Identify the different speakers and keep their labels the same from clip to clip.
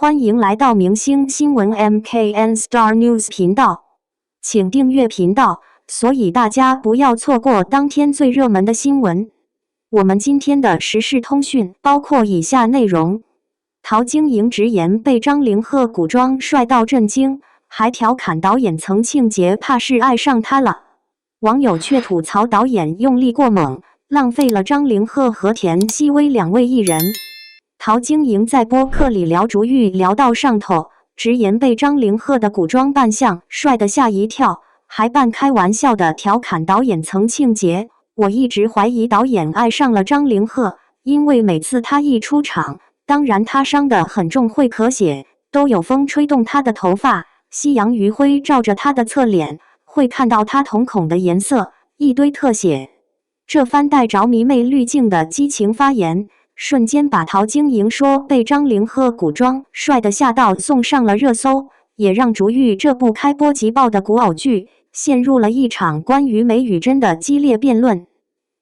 Speaker 1: 欢迎来到明星新闻 MKN Star News 频道，请订阅频道，所以大家不要错过当天最热门的新闻。我们今天的时事通讯包括以下内容：陶晶莹直言被张凌赫古装帅到震惊，还调侃导演曾庆杰怕是爱上他了。网友却吐槽导演用力过猛，浪费了张凌赫和田曦薇两位艺人。陶晶莹在播客里聊竹玉聊到上头，直言被张凌赫的古装扮相帅得吓一跳，还半开玩笑的调侃导演曾庆杰。我一直怀疑导演爱上了张凌赫，因为每次他一出场，当然他伤得很重会咳血，都有风吹动他的头发，夕阳余晖照着他的侧脸，会看到他瞳孔的颜色，一堆特写。这番带着迷妹滤镜的激情发言，瞬间把陶晶莹说被张凌赫古装帅得吓到送上了热搜，也让竹玉这部开播即爆的古偶剧陷入了一场关于美与真的激烈辩论。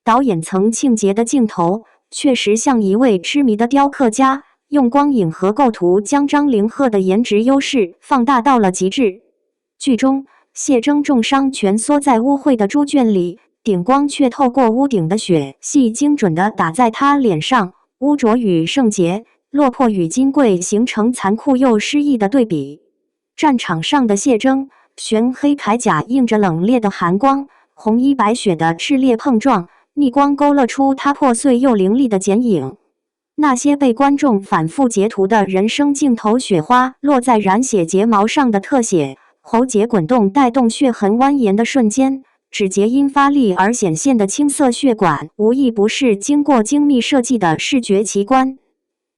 Speaker 1: 导演曾庆杰的镜头确实像一位痴迷的雕刻家，用光影和构图将张凌赫的颜值优势放大到了极致。剧中，谢征重伤蜷缩在污秽的猪圈里，顶光却透过屋顶的血细精准地打在他脸上，污浊与圣洁，落魄与金贵形成残酷又诗意的对比。战场上的谢征，玄黑铠甲映着冷冽的寒光，红衣白雪的炽烈碰撞，逆光勾勒出他破碎又凌厉的剪影。那些被观众反复截图的人生镜头，雪花落在染血睫毛上的特写，喉结滚动带动血痕蜿蜒的瞬间，指节因发力而显现的青色血管，无一不是经过精密设计的视觉奇观。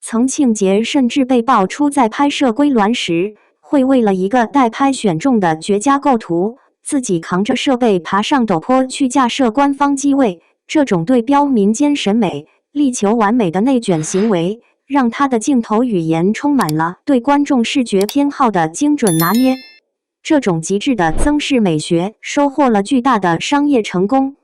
Speaker 1: 曾庆杰甚至被爆出在拍摄《归鸾》时，会为了一个代拍选中的绝佳构图，自己扛着设备爬上陡坡去架设官方机位。这种对标民间审美、力求完美的内卷行为，让他的镜头语言充满了对观众视觉偏好的精准拿捏。这种极致的增视美学收获了巨大的商业成功。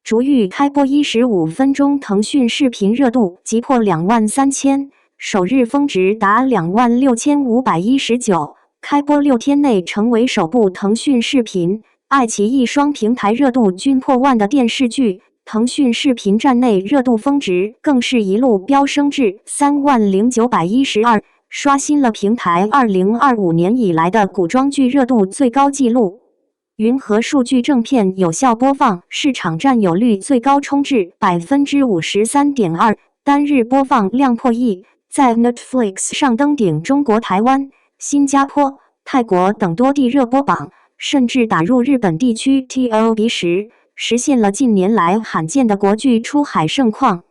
Speaker 1: 竹玉开播15分钟，腾讯视频热度急破23000，首日峰值达26519，开播6天内成为首部腾讯视频、爱奇艺双平台热度均破万的电视剧。腾讯视频站内热度峰值更是一路飙升至30912，刷新了平台2025年以来的古装剧热度最高纪录。云和数据正片有效播放市场占有率最高冲至53.2%，单日播放量破亿，在 Netflix 上登顶中国台湾、新加坡、泰国等多地热播榜，甚至打入日本地区 TOP10，实现了近年来罕见的国剧出海盛况。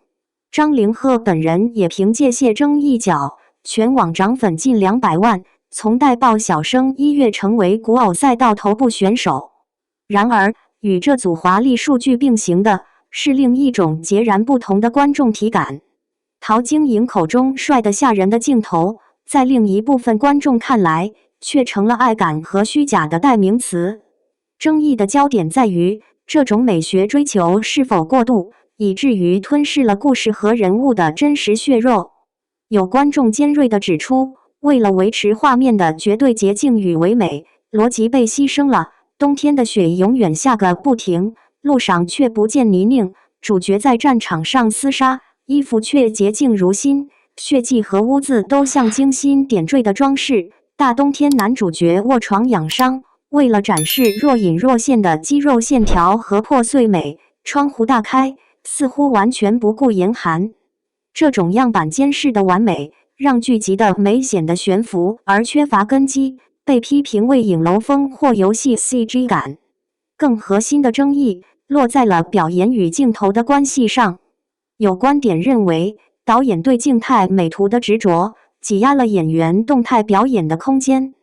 Speaker 1: 张凌赫本人也凭借谢征一角，全网涨粉近200万，从带爆小生一跃成为古偶赛道头部选手。然而，与这组华丽数据并行的是另一种截然不同的观众体感。陶晶莹口中帅得吓人的镜头，在另一部分观众看来，却成了爱感和虚假的代名词。争议的焦点在于，这种美学追求是否过度，以至于吞噬了故事和人物的真实血肉。有观众尖锐地指出，为了维持画面的绝对洁净与唯美，逻辑被牺牲了。冬天的雪永远下个不停，路上却不见泥泞，主角在战场上厮杀，衣服却洁净如新，血迹和污渍都像精心点缀的装饰。大冬天男主角卧床养伤，为了展示若隐若现的肌肉线条和破碎美，窗户大开，似乎完全不顾严寒。这种样板间式的完美，让剧集的美显得悬浮而缺乏根基，被批评为影楼风或游戏 CG 感。更核心的争议落在了表演与镜头的关系上。有观点认为，导演对静态美图的执着，挤压了演员动态表演的空间。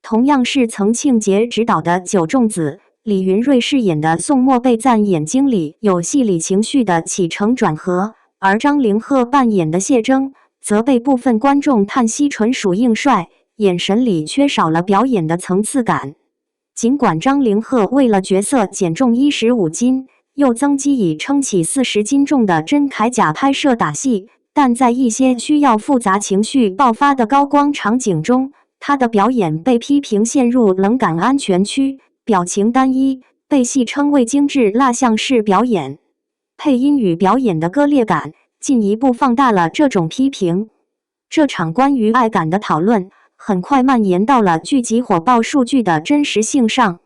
Speaker 1: 同样是曾庆杰执导的《九重子》，李云瑞饰演的宋墨被赞眼睛里有戏里情绪的起承转合，而张凌赫扮演的谢征，则被部分观众叹息纯属硬帅，眼神里缺少了表演的层次感。尽管张凌赫为了角色减重15斤，又增肌以撑起40斤重的真铠甲拍摄打戏，但在一些需要复杂情绪爆发的高光场景中，他的表演被批评陷入冷感安全区，表情单一，被戏称为精致蜡像式表演。配音与表演的割裂感进一步放大了这种批评。这场关于爱感的讨论很快蔓延到了剧集火爆数据的真实性上。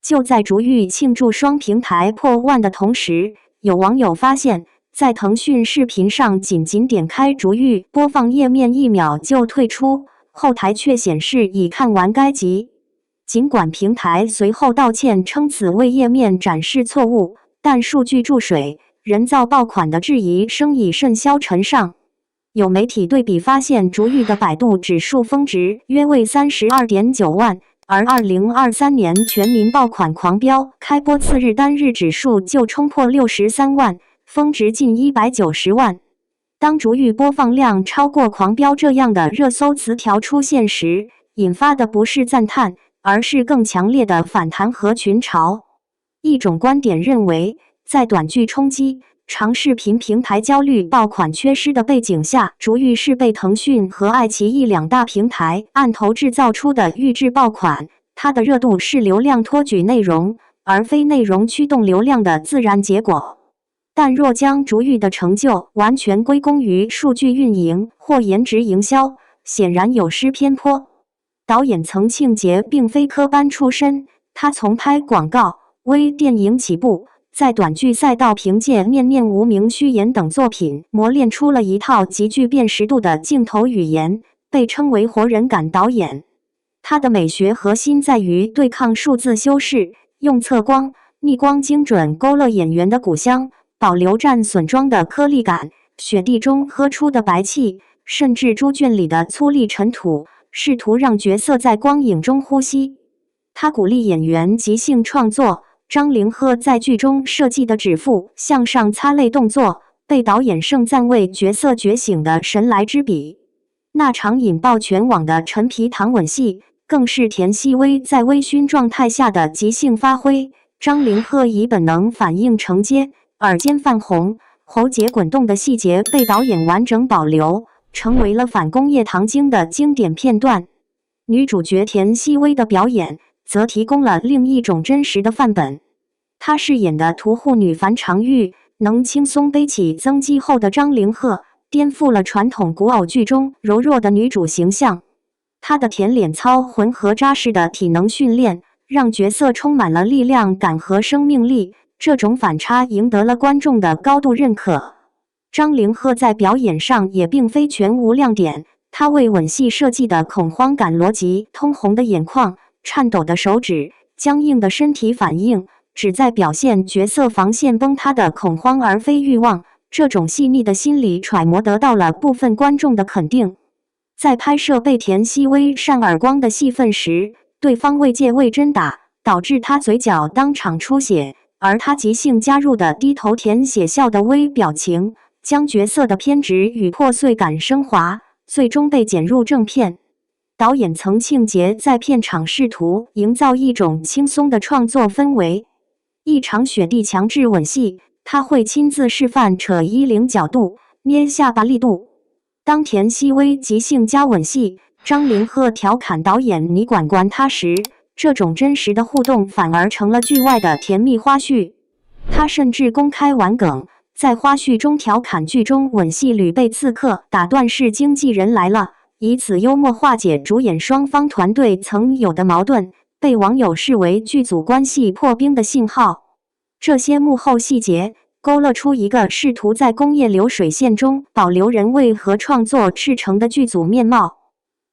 Speaker 1: 就在逐玉庆祝双平台破万的同时，有网友发现，在腾讯视频上仅点开逐玉播放页面1秒就退出，后台却显示已看完该集。尽管平台随后道歉称此为页面展示错误，但数据注水、人造爆款的质疑声已甚嚣尘上。有媒体对比发现，逐玉的百度指数峰值约为32.9万，而2023年全民爆款狂飙开播次日单日指数就冲破63万，峰值近190万。当逐玉播放量超过狂飙这样的热搜词条出现时，引发的不是赞叹，而是更强烈的反弹和群嘲。一种观点认为，在短剧冲击、长视频平台焦虑爆款缺失的背景下，逐玉是被腾讯和爱奇艺两大平台按头制造出的预制爆款，它的热度是流量托举内容，而非内容驱动流量的自然结果。但若将逐玉的成就完全归功于数据运营或颜值营销，显然有失偏颇。导演曾庆杰并非科班出身，他从拍广告、微电影起步，在短剧赛道凭借《念念无名》《虚言》等作品磨练出了一套极具辨识度的镜头语言，被称为活人感导演。他的美学核心在于对抗数字修饰，用测光、逆光精准勾勒演员的骨香，保留战损妆的颗粒感，雪地中喝出的白气，甚至猪圈里的粗粝尘土，试图让角色在光影中呼吸。他鼓励演员即兴创作，张凌赫在剧中设计的指腹向上擦泪动作，被导演盛赞为角色觉醒的神来之笔。那场引爆全网的陈皮糖吻戏，更是田曦薇在微醺状态下的即兴发挥。张凌赫以本能反应承接，耳尖泛红、喉结滚动的细节被导演完整保留，成为了反工业糖精的经典片段。女主角田曦薇的表演则提供了另一种真实的范本。她饰演的屠户女樊长玉，能轻松背起增肌后的张凌赫，颠覆了传统古偶剧中柔弱的女主形象。她的甜脸操混合扎实的体能训练，让角色充满了力量感和生命力。这种反差赢得了观众的高度认可。张凌赫在表演上也并非全无亮点，他为吻戏设计的恐慌感逻辑、通红的眼眶、颤抖的手指、僵硬的身体反应，旨在表现角色防线崩塌的恐慌而非欲望。这种细腻的心理揣摩得到了部分观众的肯定。在拍摄被田曦薇扇耳光的戏份时，对方未借位真打，导致他嘴角当场出血。而他即兴加入的低头舔血笑的微表情，将角色的偏执与破碎感升华，最终被剪入正片。导演曾庆杰在片场试图营造一种轻松的创作氛围。一场雪地强制吻戏，他会亲自示范扯衣领角度、捏下巴力度。当田曦薇即兴加吻戏，张凌赫调侃导演你管他时，这种真实的互动反而成了剧外的甜蜜花絮。他甚至公开玩梗，在花絮中调侃剧中吻戏屡被刺客打断是经纪人来了，以此幽默化解主演双方团队曾有的矛盾，被网友视为剧组关系破冰的信号。这些幕后细节勾勒出一个试图在工业流水线中保留人味和创作赤诚的剧组面貌。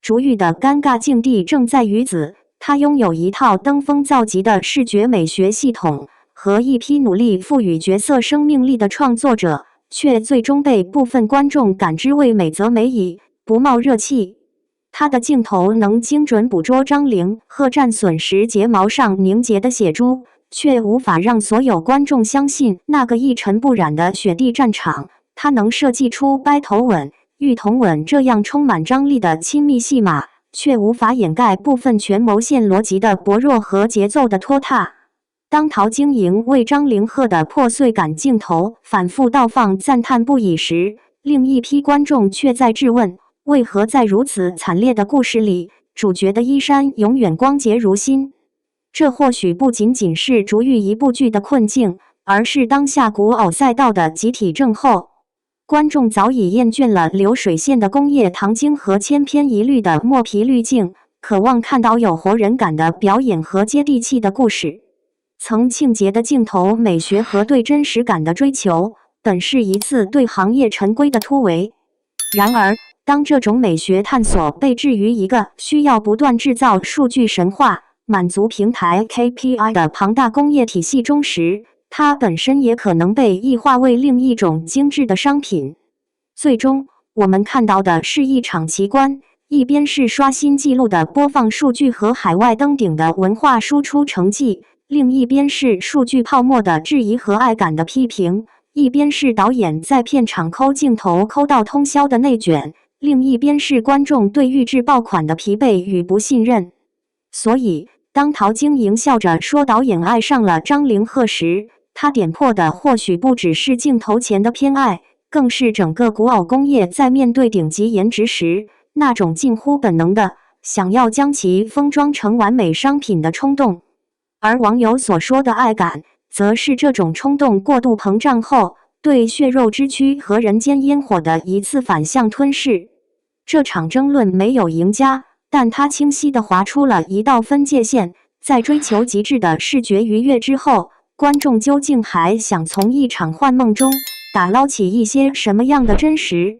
Speaker 1: 逐玉的尴尬境地正在于此。他拥有一套登峰造极的视觉美学系统和一批努力赋予角色生命力的创作者，却最终被部分观众感知为美则美矣，不冒热气。他的镜头能精准捕捉张凌赫战损时睫毛上凝结的血珠，却无法让所有观众相信那个一尘不染的雪地战场。他能设计出掰头吻、玉筒吻这样充满张力的亲密戏码，却无法掩盖部分权谋线逻辑的薄弱和节奏的拖沓。当陶晶莹为张凌赫的破碎感镜头反复倒放赞叹不已时，另一批观众却在质问：为何在如此惨烈的故事里，主角的衣衫永远光洁如新？这或许不仅仅是逐育一部剧的困境，而是当下古偶赛道的集体症候。观众早已厌倦了流水线的工业糖精和千篇一律的墨皮滤镜，渴望看到有活人感的表演和接地气的故事。曾庆节的镜头美学和对真实感的追求，本是一次对行业陈规的突围。然而，当这种美学探索被置于一个需要不断制造数据神话、满足平台 KPI 的庞大工业体系中时，它本身也可能被异化为另一种精致的商品。最终，我们看到的是一场奇观，一边是刷新纪录的播放数据和海外登顶的文化输出成绩，另一边是数据泡沫的质疑和爱感的批评，一边是导演在片场抠镜头抠到通宵的内卷，另一边是观众对预制爆款的疲惫与不信任。所以，当陶晶莹笑着说导演爱上了张凌赫时，他点破的或许不只是镜头前的偏爱，更是整个古偶工业在面对顶级颜值时，那种近乎本能的想要将其封装成完美商品的冲动。而网友所说的爱感，则是这种冲动过度膨胀后，对血肉之躯和人间烟火的一次反向吞噬。这场争论没有赢家，但它清晰地划出了一道分界线。在追求极致的视觉愉悦之后，观众究竟还想从一场幻梦中打捞起一些什么样的真实？